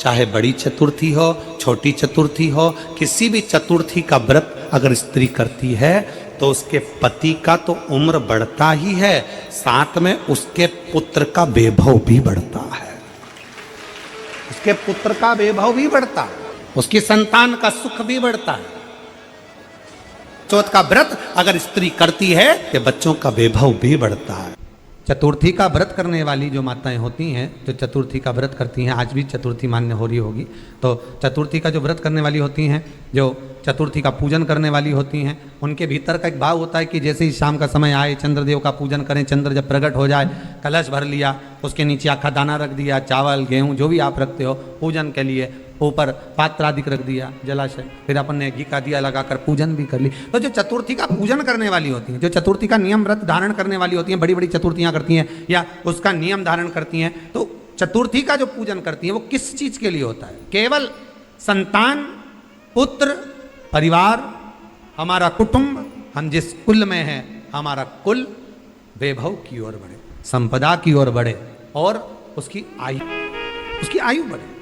चाहे बड़ी चतुर्थी हो, छोटी चतुर्थी हो, किसी भी चतुर्थी का व्रत अगर स्त्री करती है तो उसके पति का तो उम्र बढ़ता ही है, साथ में उसके पुत्र का वैभव भी बढ़ता है। उसके पुत्र का वैभव भी बढ़ता है, उसकी संतान का सुख भी बढ़ता है। चौथ का व्रत अगर स्त्री करती है तो बच्चों का वैभव भी बढ़ता है। चतुर्थी का व्रत करने वाली जो माताएं होती हैं, जो चतुर्थी का व्रत करती हैं, आज भी चतुर्थी मान्य हो रही होगी, तो चतुर्थी का जो व्रत करने वाली होती हैं, जो चतुर्थी का पूजन करने वाली होती हैं, उनके भीतर का एक भाव होता है कि जैसे ही शाम का समय आए चंद्रदेव का पूजन करें, चंद्र जब प्रकट हो जाए, कलश भर लिया, उसके नीचे आखा दाना रख दिया, चावल गेहूँ जो भी आप रखते हो पूजन के लिए, ऊपर पात्र आदि रख दिया जलाशय, फिर अपन ने घी का दिया लगाकर पूजन भी कर ली। तो जो चतुर्थी का पूजन करने वाली होती हैं, जो चतुर्थी का नियम व्रत धारण करने वाली होती हैं, बड़ी बड़ी चतुर्थियां करती हैं या उसका नियम धारण करती हैं, तो चतुर्थी का जो पूजन करती हैं वो किस चीज के लिए होता है? केवल संतान, पुत्र, परिवार, हमारा कुटुंब, हम जिस कुल में हैं, हमारा कुल वैभव की ओर बढ़े, संपदा की ओर बढ़े और उसकी आयु बढ़े,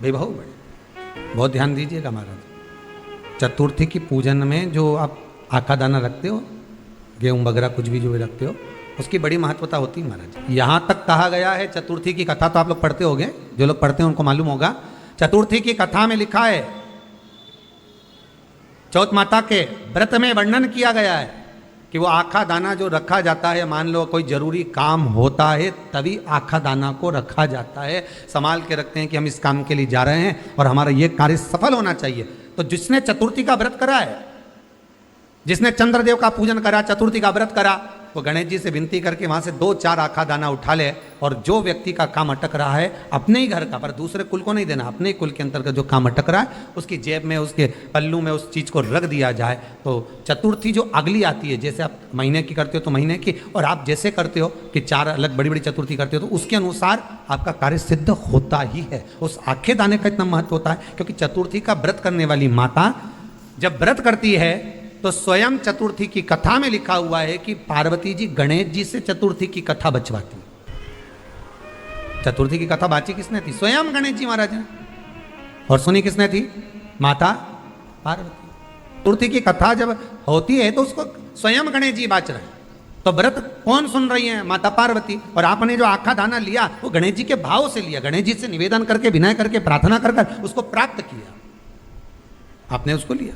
वैभव बढ़े। बहुत ध्यान दीजिएगा महाराज, चतुर्थी की पूजन में जो आप आखा दाना रखते हो, गेहूं वगैरह कुछ भी जो भी रखते हो, उसकी बड़ी महत्वता होती है महाराज। यहाँ तक कहा गया है, चतुर्थी की कथा तो आप लोग पढ़ते होंगे, जो लोग पढ़ते हैं उनको मालूम होगा, चतुर्थी की कथा में लिखा है, चौथ माता के व्रत में वर्णन किया गया है कि वो आखा दाना जो रखा जाता है, मान लो कोई जरूरी काम होता है तभी आखा दाना को रखा जाता है, संभाल के रखते हैं कि हम इस काम के लिए जा रहे हैं और हमारा ये कार्य सफल होना चाहिए। तो जिसने चतुर्थी का व्रत करा है, जिसने चंद्रदेव का पूजन करा, चतुर्थी का व्रत करा, वो गणेश जी से विनती करके वहां से 2-4 आखा दाना उठा ले, और जो व्यक्ति का काम अटक रहा है अपने ही घर का, पर दूसरे कुल को नहीं देना, अपने ही कुल के अंतर्गत जो काम अटक रहा है उसकी जेब में, उसके पल्लू में उस चीज को रख दिया जाए। तो चतुर्थी जो अगली आती है, जैसे आप महीने की करते हो तो महीने की, और आप जैसे करते हो कि 4 अलग बड़ी बड़ी चतुर्थी करते हो तो उसके अनुसार आपका कार्य सिद्ध होता ही है। उस आखे दाने का इतना महत्व होता है क्योंकि चतुर्थी का व्रत करने वाली माता जब व्रत करती है तो स्वयं चतुर्थी की कथा में लिखा हुआ है कि पार्वती जी गणेश जी से चतुर्थी की कथा बचवाती। चतुर्थी की कथा बाची किसने थी? स्वयं गणेश जी महाराज ने। और सुनी किसने थी? माता पार्वती। चतुर्थी की कथा जब होती है तो उसको स्वयं गणेश जी बाच रहे हैं, तो व्रत कौन सुन रही है? माता पार्वती। और आपने जो आखा दाना लिया वो गणेश जी के भाव से लिया, गणेश जी से निवेदन करके, विनय करके, प्रार्थना कर उसको प्राप्त किया, आपने उसको लिया।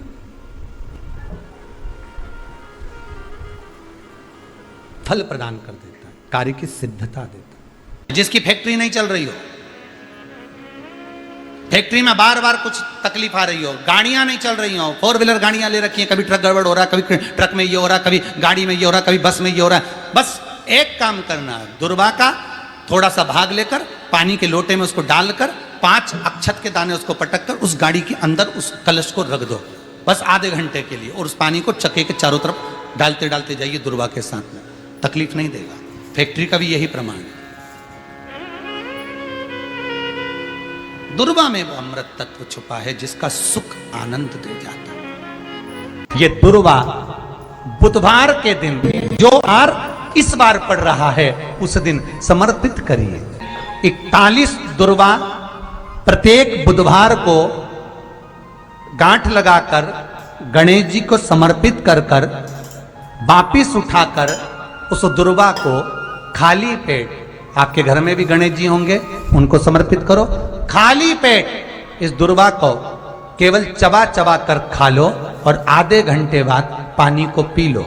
फल प्रदान कर देता है, कार्य की सिद्धता देता है। जिसकी फैक्ट्री नहीं चल रही हो, फैक्ट्री में बार बार कुछ तकलीफ आ रही हो, गाड़ियां नहीं चल रही हो, 4 व्हीलर गाड़ियां ले रखी हैं, कभी ट्रक गड़बड़ हो रहा है, कभी ट्रक में ये हो रहा है, कभी गाड़ी में ये हो रहा है, कभी बस में ये हो रहा है, बस एक काम करना है, दुर्वा का थोड़ा सा भाग लेकर पानी के लोटे में उसको डालकर 5 अक्षत के दाने उसको पटक कर उस गाड़ी के अंदर उस कलश को रख दो, बस आधे घंटे के लिए, और उस पानी को चक्के के चारों तरफ डालते डालते जाइए दुर्वा के साथ में, तकलीफ नहीं देगा। फैक्ट्री का भी यही प्रमाण है। दुर्वा में वो अमृत तत्व छुपा है जिसका सुख आनंद दे जाता है। ये दुर्वा बुधवार के दिन जो आर इस बार पड़ रहा है उस दिन समर्पित करिए। 41 दुर्वा प्रत्येक बुधवार को गांठ लगाकर गणेश जी को समर्पित कर कर वापिस उठाकर उस दुर्वा को खाली पेट, आपके घर में भी गणेश जी होंगे, उनको समर्पित करो, खाली पेट इस दुर्वा को केवल चबा चबा कर खा लो और आधे घंटे बाद पानी को पी लो।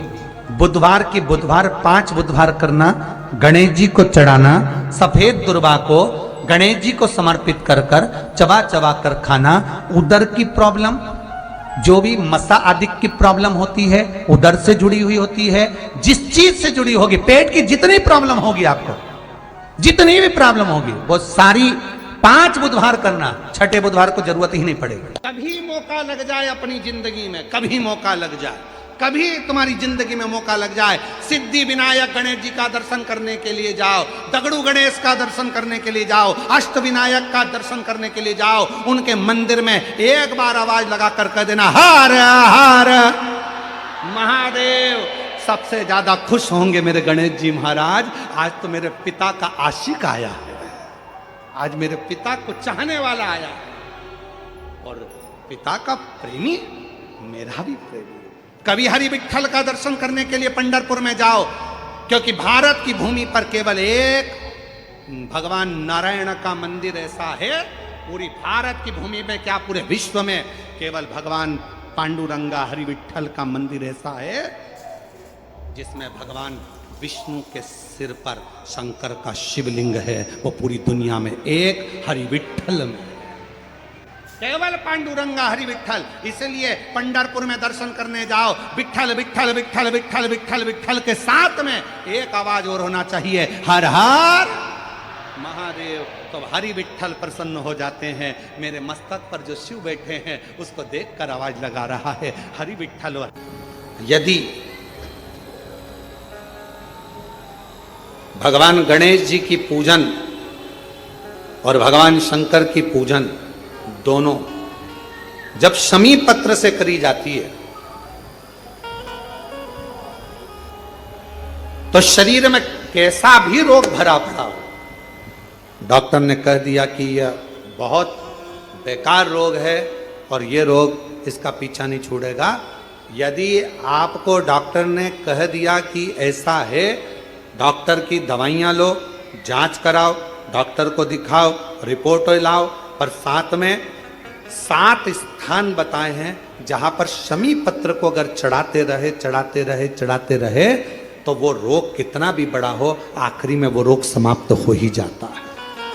बुधवार की बुधवार 5 बुधवार करना, गणेश जी को चढ़ाना, सफेद दुर्वा को गणेश जी को समर्पित कर कर चबा चबा कर खाना। उदर की प्रॉब्लम, जो भी मसा आदि की प्रॉब्लम होती है उदर से जुड़ी हुई होती है, जिस चीज से जुड़ी होगी, पेट की जितनी प्रॉब्लम होगी, आपको जितनी भी प्रॉब्लम होगी वो सारी 5 बुधवार करना, 6ठे बुधवार को जरूरत ही नहीं पड़ेगी। कभी मौका लग जाए अपनी जिंदगी में, कभी मौका लग जाए, कभी तुम्हारी जिंदगी में मौका लग जाए, सिद्धि विनायक गणेश जी का दर्शन करने के लिए जाओ, दगड़ू गणेश का दर्शन करने के लिए जाओ, अष्ट विनायक का दर्शन करने के लिए जाओ, उनके मंदिर में एक बार आवाज लगा कर कह देना हर हर महादेव। सबसे ज्यादा खुश होंगे मेरे गणेश जी महाराज, आज तो मेरे पिता का आशिक आया है, आज मेरे पिता को चाहने वाला आया है और पिता का प्रेमी मेरा भी प्रेमी। कभी हरि विट्ठल का दर्शन करने के लिए पंढरपुर में जाओ, क्योंकि भारत की भूमि पर केवल एक भगवान नारायण का मंदिर ऐसा है, पूरी भारत की भूमि में क्या पूरे विश्व में केवल भगवान पांडुरंगा हरि विट्ठल का मंदिर ऐसा है जिसमें भगवान विष्णु के सिर पर शंकर का शिवलिंग है। वो पूरी दुनिया में एक हरि विट्ठल में, केवल पांडुरंगा हरि विट्ठल। इसलिए पंढरपुर में दर्शन करने जाओ, विट्ठल विट्ठल विट्ठल विट्ठल विट्ठल विट्ठल के साथ में एक आवाज और होना चाहिए, हर हर महादेव। तो हरि विट्ठल प्रसन्न हो जाते हैं। मेरे मस्तक पर जो शिव बैठे हैं उसको देखकर आवाज लगा रहा है, हरि विट्ठल। यदि भगवान गणेश जी की पूजन और भगवान शंकर की पूजन दोनों जब शमी पत्र से करी जाती है तो शरीर में कैसा भी रोग भरा पड़ा हो, डॉक्टर ने कह दिया कि यह बहुत बेकार रोग है और यह रोग इसका पीछा नहीं छोड़ेगा। यदि आपको डॉक्टर ने कह दिया कि ऐसा है, डॉक्टर की दवाइयां लो, जांच कराओ, डॉक्टर को दिखाओ, रिपोर्ट लाओ, पर साथ में 7 स्थान बताए हैं जहां पर शमी पत्र को अगर चढ़ाते रहे चढ़ाते रहे चढ़ाते रहे तो वो रोग कितना भी बड़ा हो, आखिरी में वो रोग समाप्त हो ही जाता है।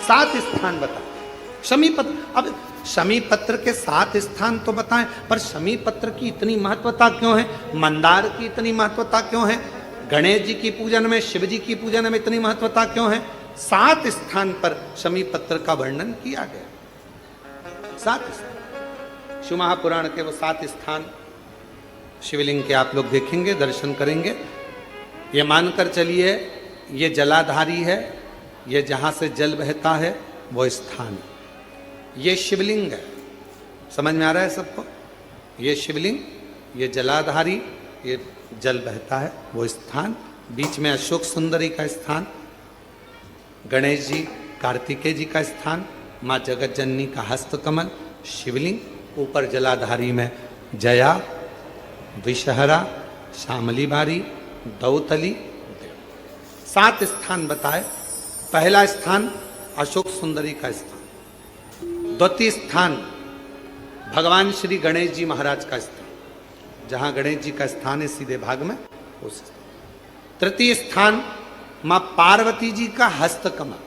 7 स्थान बताए शमी पत्र। अब शमी पत्र के 7 स्थान तो बताएं, पर शमी पत्र की इतनी महत्वता क्यों है, मंदार की इतनी महत्वता क्यों है, गणेश जी की पूजन में, शिव जी की पूजन में इतनी महत्वता क्यों है? 7 स्थान पर शमी पत्र का वर्णन किया गया। 7 स्थान शिव महापुराण के वो 7 स्थान शिवलिंग के आप लोग देखेंगे, दर्शन करेंगे। ये मानकर चलिए ये जलाधारी है, ये जहां से जल बहता है वो स्थान है, ये शिवलिंग है। समझ में आ रहा है सबको? ये शिवलिंग, ये जलाधारी, ये जल बहता है वो स्थान, बीच में अशोक सुंदरी का स्थान, गणेश जी कार्तिकेय जी का स्थान, माँ जगत जननी का हस्तकमल, शिवलिंग, ऊपर जलाधारी में जया, विषहरा, शामली बारी, दौतली, 7 स्थान बताए। पहला स्थान अशोक सुंदरी का स्थान, द्वितीय स्थान भगवान श्री गणेश जी महाराज का स्थान, जहां गणेश जी का स्थान है सीधे भाग में उस। तृतीय स्थान मां पार्वती जी का हस्तकमल।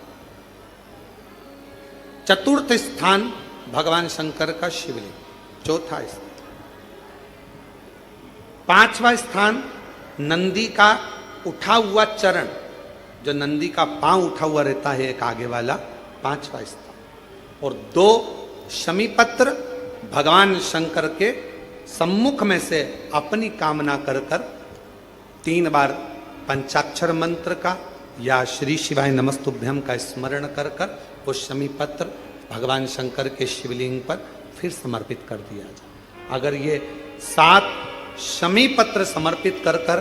चतुर्थ स्थान भगवान शंकर का शिवलिंग। चौथा स्थान। 5वां स्थान नंदी का उठा हुआ चरण, जो नंदी का पांव उठा हुआ रहता है एक आगे वाला, 5वां स्थान। और 2 शमी पत्र भगवान शंकर के सम्मुख में से अपनी कामना कर कर 3 बार पंचाक्षर मंत्र का या श्री शिवाय नमस्तुभ्यम का स्मरण कर कर वो शमी पत्र भगवान शंकर के शिवलिंग पर फिर समर्पित कर दिया जाए। अगर ये 7 शमी पत्र समर्पित कर कर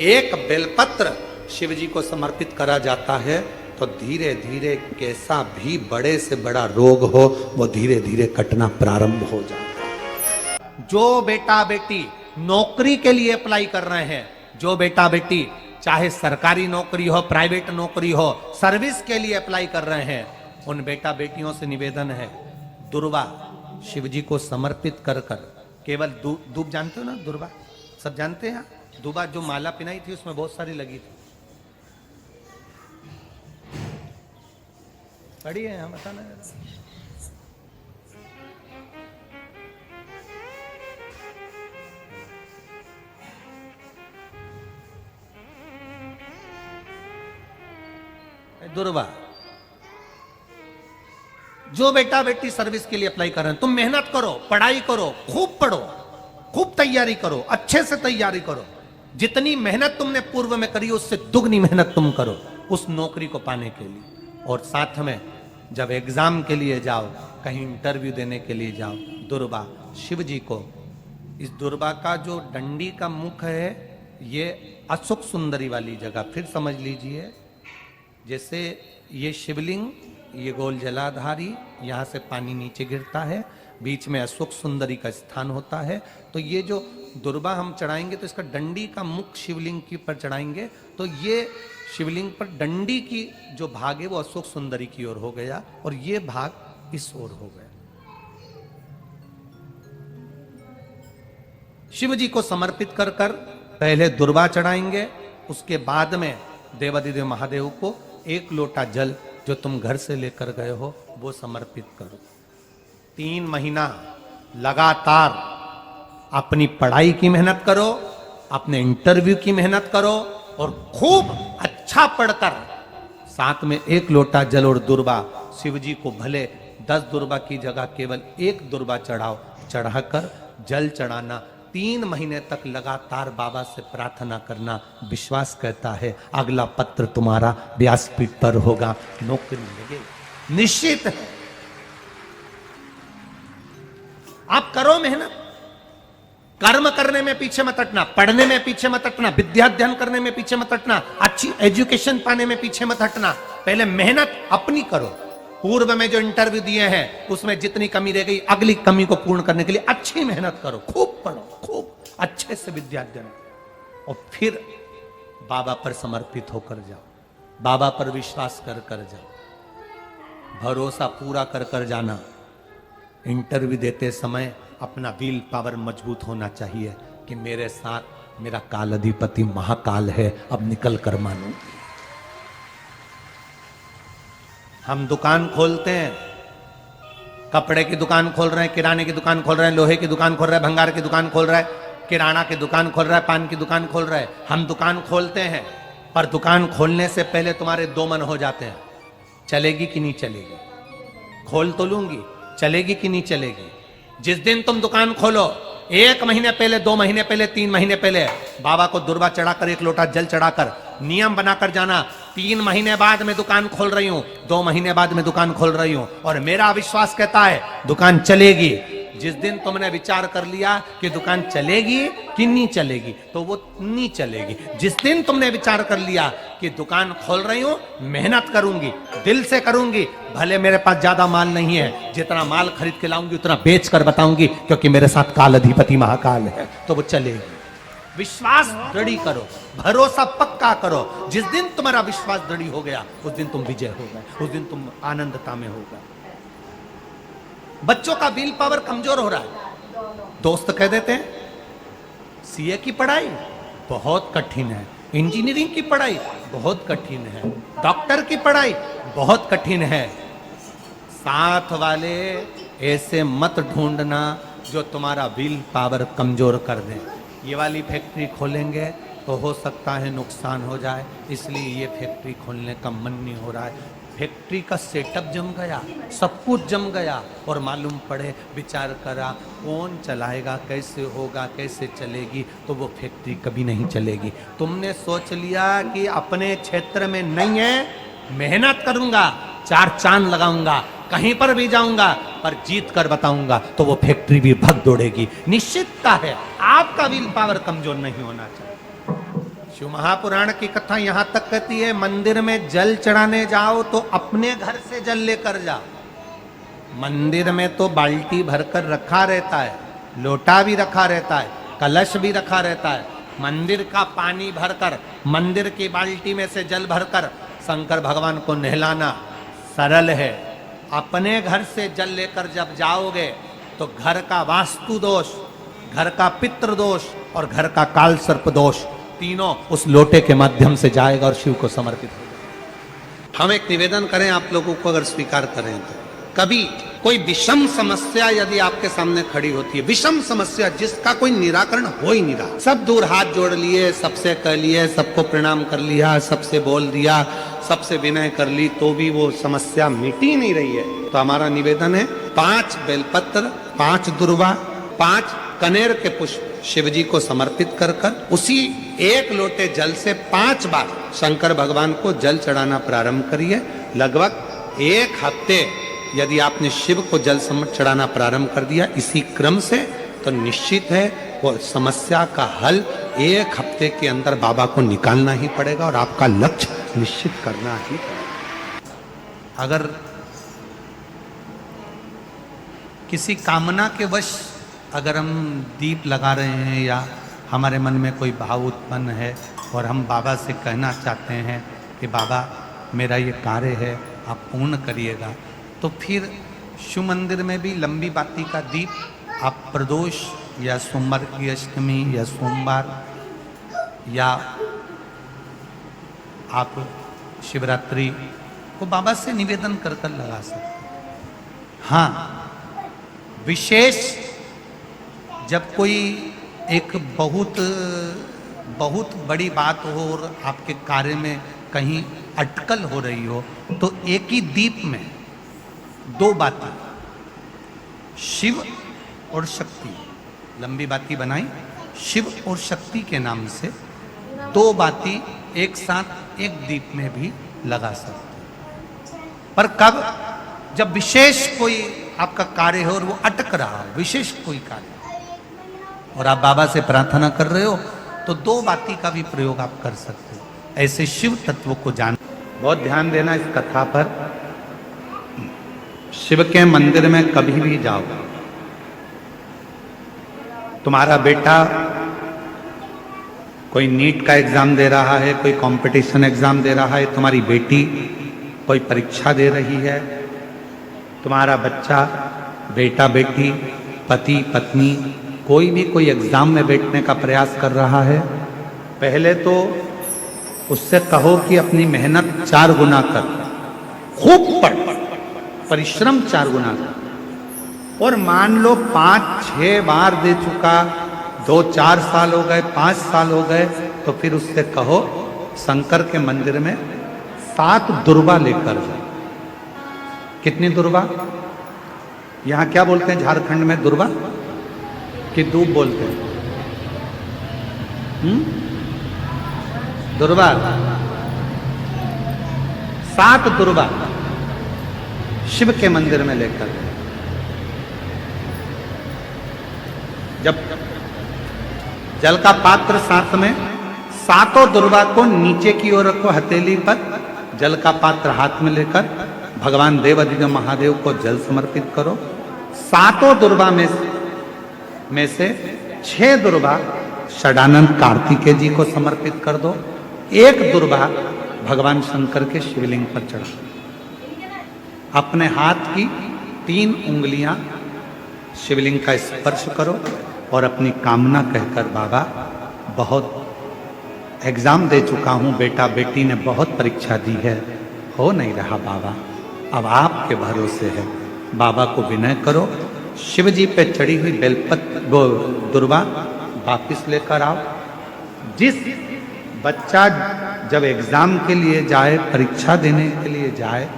1 बेलपत्र शिव जी को समर्पित करा जाता है तो धीरे धीरे कैसा भी बड़े से बड़ा रोग हो वो धीरे धीरे कटना प्रारंभ हो जाता है। जो बेटा बेटी नौकरी के लिए अप्लाई कर रहे हैं, जो बेटा बेटी चाहे सरकारी नौकरी हो, प्राइवेट नौकरी हो, सर्विस के लिए अप्लाई कर रहे हैं, उन बेटा बेटियों से निवेदन है, दुर्वा शिव जी को समर्पित कर कर केवल दूब जानते हो ना, दुर्वा सब जानते हैं। दुबा जो माला पिनाई थी उसमें बहुत सारी लगी थी, पड़ी है यहाँ, बताना दुर्वा। जो बेटा बेटी सर्विस के लिए अप्लाई कर रहे हैं, तुम मेहनत करो, पढ़ाई करो, खूब पढ़ो, खूब तैयारी करो, अच्छे से तैयारी करो। जितनी मेहनत तुमने पूर्व में करी उससे दुगनी मेहनत तुम करो उस नौकरी को पाने के लिए। और साथ में जब एग्जाम के लिए जाओ, कहीं इंटरव्यू देने के लिए जाओ, दुर्वा शिव जी को, इस दुर्वा का जो डंडी का मुख है ये अशोक सुंदरी वाली जगह, फिर समझ लीजिए जैसे ये शिवलिंग ये गोल जलाधारी, यहाँ से पानी नीचे गिरता है, बीच में अशोक सुंदरी का स्थान होता है। तो ये जो दुर्वा हम चढ़ाएंगे तो इसका डंडी का मुख शिवलिंग की पर चढ़ाएंगे तो ये शिवलिंग पर डंडी की जो भाग है वो अशोक सुंदरी की ओर हो गया और ये भाग इस ओर हो गया। शिव जी को समर्पित कर कर पहले दुर्वा चढ़ाएंगे, उसके बाद में देवादिदेव महादेव को एक लोटा जल जो तुम घर से लेकर गए हो वो समर्पित करो। 3 महीना लगातार अपनी पढ़ाई की मेहनत करो, अपने इंटरव्यू की मेहनत करो और खूब अच्छा पढ़कर साथ में 1 लोटा जल और दुर्वा, शिव जी को भले 10 दुर्वा की जगह केवल 1 दुर्वा चढ़ाओ, चढ़ाकर जल चढ़ाना। 3 महीने तक लगातार बाबा से प्रार्थना करना। विश्वास कहता है अगला पत्र तुम्हारा व्यासपीठ पर होगा, नौकरी मिलेगी, निश्चित है। आप करो मेहनत, कर्म करने में पीछे मत हटना, पढ़ने में पीछे मत हटना, विद्या अध्ययन करने में पीछे मत हटना, अच्छी एजुकेशन पाने में पीछे मत हटना। पहले मेहनत अपनी करो। पूर्व में जो इंटरव्यू दिए हैं उसमें जितनी कमी रह गई अगली कमी को पूर्ण करने के लिए अच्छी मेहनत करो, खूब पढ़ो, खूब अच्छे से विद्या अध्ययन और फिर बाबा पर समर्पित होकर जाओ, बाबा पर विश्वास कर कर जाओ, भरोसा पूरा कर कर जाना। इंटरव्यू देते समय अपना विल पावर मजबूत होना चाहिए कि मेरे साथ मेरा काल अधिपति महाकाल है, अब निकल कर मानो। हम दुकान खोलते हैं, कपड़े की दुकान खोल रहे हैं, किराने की दुकान खोल रहे हैं, लोहे की दुकान खोल रहे हैं, भंगार की दुकान खोल रहे हैं, किराना की दुकान खोल रहा है, पान की दुकान खोल रहा है। हम दुकान खोलते हैं पर दुकान खोलने से पहले तुम्हारे 2 मन हो जाते हैं, चलेगी कि नहीं चलेगी, खोल तो लूंगी, चलेगी कि नहीं चलेगी। जिस दिन तुम दुकान खोलो 1 महीने पहले, 2 महीने पहले, 3 महीने पहले बाबा को दुर्वा चढ़ाकर 1 लोटा जल चढ़ाकर नियम बनाकर जाना। 3 महीने बाद मैं दुकान खोल रही हूं, 2 महीने बाद मैं दुकान खोल रही हूं और मेरा विश्वास कहता है दुकान चलेगी। जिस दिन तुमने विचार कर लिया कि दुकान चलेगी कि नहीं चलेगी तो वो नहीं चलेगी। जिस दिन तुमने विचार कर लिया कि दुकान खोल रही हूं, मेहनत करूंगी, दिल से करूंगी, भले मेरे पास ज्यादा माल नहीं है, जितना माल खरीद के लाऊंगी उतना बेच कर बताऊंगी क्योंकि मेरे साथ काल अधिपति महाकाल है, तो वो चलेगी। विश्वास दृढ़ी करो, भरोसा पक्का करो। जिस दिन तुम्हारा विश्वास दृढ़ी हो गया उस दिन तुम विजय हो गए, उस दिन तुम आनंदता में हो गए। बच्चों का विल पावर कमजोर हो रहा है। दोस्त कह देते हैं सीए की पढ़ाई बहुत कठिन है, इंजीनियरिंग की पढ़ाई बहुत कठिन है, डॉक्टर की पढ़ाई बहुत कठिन है। साथ वाले ऐसे मत ढूंढना जो तुम्हारा विल पावर कमजोर कर दे। ये वाली फैक्ट्री खोलेंगे तो हो सकता है नुकसान हो जाए, इसलिए ये फैक्ट्री खोलने का मन नहीं हो रहा है। फैक्ट्री का सेटअप जम गया, सब कुछ जम गया और मालूम पड़े, विचार करा कौन चलाएगा, कैसे होगा, कैसे चलेगी, तो वो फैक्ट्री कभी नहीं चलेगी। तुमने सोच लिया कि अपने क्षेत्र में नहीं है, मेहनत करूंगा, 4 चांद लगाऊंगा, कहीं पर भी जाऊंगा पर जीत कर बताऊंगा, तो वो फैक्ट्री भी भग दौड़ेगी। निश्चितता है आपका विल पावर कमजोर नहीं होना चाहिए। शिव महापुराण की कथा यहां तक कहती है मंदिर में जल चढ़ाने जाओ तो अपने घर से जल लेकर जाओ। मंदिर में तो बाल्टी भरकर रखा रहता है, लोटा भी रखा रहता है, कलश भी रखा रहता है। मंदिर का पानी भरकर, मंदिर की बाल्टी में से जल भरकर शंकर भगवान को नहलाना सरल है। अपने घर से जल लेकर जब जाओगे तो घर का वास्तु दोष, घर का पितृ दोष और घर का काल सर्प दोष तीनों उस लोटे के माध्यम से जाएगा और शिव को समर्पित होगा। हम एक निवेदन करें आप लोगों को, अगर स्वीकार करें तो कभी कोई विषम समस्या यदि आपके सामने खड़ी होती है, विषम समस्या जिसका कोई निराकरण हो ही नहीं रहा, सब दूर हाथ जोड़ लिए, सबसे कह लिए, सबको प्रणाम कर लिया, सबसे बोल दिया, सबसे विनय कर ली, तो भी वो समस्या मिटी नहीं रही है, तो हमारा निवेदन है 5 बेलपत्र, 5 दुर्वा, 5 कनेर के पुष्प शिव जी को समर्पित कर कर उसी 1 लोटे जल से 5 बार शंकर भगवान को जल चढ़ाना प्रारंभ करिए। लगभग 1 हफ्ते यदि आपने शिव को जल चढ़ाना प्रारंभ कर दिया इसी क्रम से, तो निश्चित है वो समस्या का हल 1 हफ्ते के अंदर बाबा को निकालना ही पड़ेगा और आपका लक्ष्य निश्चित करना ही पड़ेगा। अगर किसी कामना के वश अगर हम दीप लगा रहे हैं या हमारे मन में कोई भाव उत्पन्न है और हम बाबा से कहना चाहते हैं कि बाबा मेरा ये कार्य है आप पूर्ण करिएगा, तो फिर शिव मंदिर में भी लंबी बाती का दीप आप प्रदोष या सोमवार की अष्टमी या सोमवार या आप शिवरात्रि को बाबा से निवेदन कर कर लगा सकते हैं। हाँ, विशेष जब कोई एक बहुत बड़ी बात हो और आपके कार्य में कहीं अटकल हो रही हो, तो एक ही दीप में दो बाती, शिव और शक्ति, लंबी बाती बनाई शिव और शक्ति के नाम से, दो बाती एक साथ एक दीप में भी लगा सकते हैं। पर कब? जब विशेष कोई आपका कार्य हो और वो अटक रहा हो, विशेष कोई कार्य, और आप बाबा से प्रार्थना कर रहे हो, तो दो बाती का भी प्रयोग आप कर सकते हो। ऐसे शिव तत्व को जान, बहुत ध्यान देना इस कथा पर। शिव के मंदिर में कभी भी जाओ, तुम्हारा बेटा कोई नीट का एग्जाम दे रहा है, कोई कंपटीशन एग्जाम दे रहा है, तुम्हारी बेटी कोई परीक्षा दे रही है, तुम्हारा बच्चा, बेटा बेटी, पति पत्नी, कोई भी कोई एग्जाम में बैठने का प्रयास कर रहा है, पहले तो उससे कहो कि अपनी मेहनत 4 गुना कर, खूब पढ़, परिश्रम 4 गुना कर। और मान लो 5-6 बार दे चुका, 2-4 साल हो गए, 5 साल हो गए, तो फिर उससे कहो शंकर के मंदिर में 7 दुर्वा लेकर जाओ। कितनी दुर्वा? यहां क्या बोलते हैं झारखंड में? दुर्वा कि दूब बोलते हैं? दुर्वा। 7 दुर्वा शिव के मंदिर में लेकर, जब जल का पात्र साथ में, 7 दुर्वा को नीचे की ओर रखो हथेली पर, जल का पात्र हाथ में लेकर भगवान देवाधिदेव महादेव को जल समर्पित करो। 7 दुर्वा में से 6 दुर्वा षडानंद कार्तिकेय जी को समर्पित कर दो, 1 दुर्वा भगवान शंकर के शिवलिंग पर चढ़ा। अपने हाथ की 3 उंगलियां शिवलिंग का स्पर्श करो और अपनी कामना कहकर, बाबा बहुत एग्जाम दे चुका हूं, बेटा बेटी ने बहुत परीक्षा दी है, हो नहीं रहा बाबा, अब आपके भरोसे है। बाबा को विनय करो, शिव जी पे चढ़ी हुई बेलपत्र दुर्वा वापिस लेकर आओ। जिस बच्चा जब एग्जाम के लिए जाए, परीक्षा देने के लिए जाए,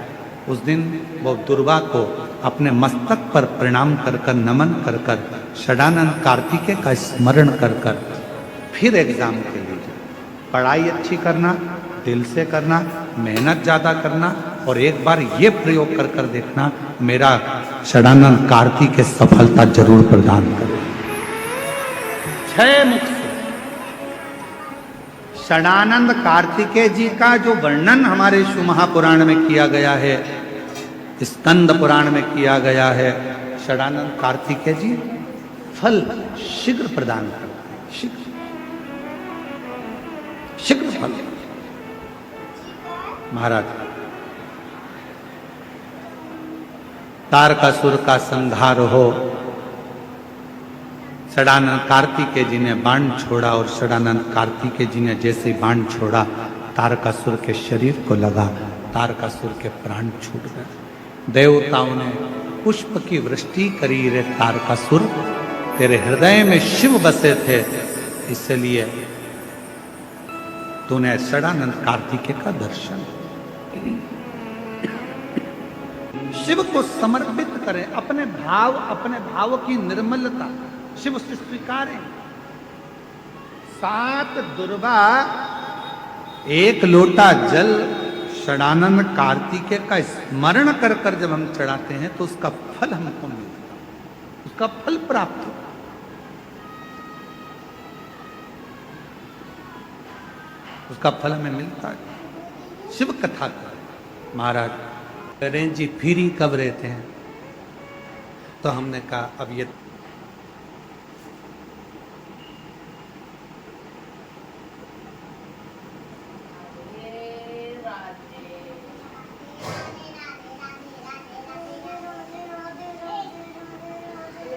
उस दिन वो दुर्वा को अपने मस्तक पर प्रणाम कर कर, नमन कर कर, षडानंद कार्तिकेय का स्मरण कर कर फिर एग्जाम के लिए जाए। पढ़ाई अच्छी करना, दिल से करना, मेहनत ज्यादा करना, और एक बार ये प्रयोग कर कर देखना, मेरा षडानंद कार्तिकेय सफलता जरूर प्रदान करे। 6 मुख से षडानंद कार्तिकेय जी का जो वर्णन हमारे शिव महापुराण में किया गया है, स्कंद पुराण में किया गया है, षडानंद कार्तिकेय जी फल शीघ्र प्रदान करते हैं, शीघ्र फल। महाराज, तारकासुर का संहार हो, षडानंद कार्तिकेय जी ने बाण छोड़ा, और षडानंद कार्तिकेय जी ने जैसे बाण छोड़ा, तारकासुर के शरीर को लगा, तारकासुर के प्राण छूट गए। देवताओं ने पुष्प की वृष्टि करी, रे तारकासुर तेरे हृदय में शिव बसे थे, इसलिए तूने षडानंद कार्तिकेय का दर्शन। शिव को समर्पित करें, अपने भाव की निर्मलता शिव से स्वीकारें। 7 दुर्वा, 1 लोटा जल षडानंद कार्तिकेय का स्मरण कर कर जब हम चढ़ाते हैं, तो उसका फल हमको मिलता है, उसका फल प्राप्त हो। उसका फल हमें मिलता है। शिव कथा महाराज करें जी, फिर ही कब रहते हैं? तो हमने कहा अब ये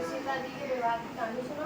सीता जी के विवाह की कहानी सुनो।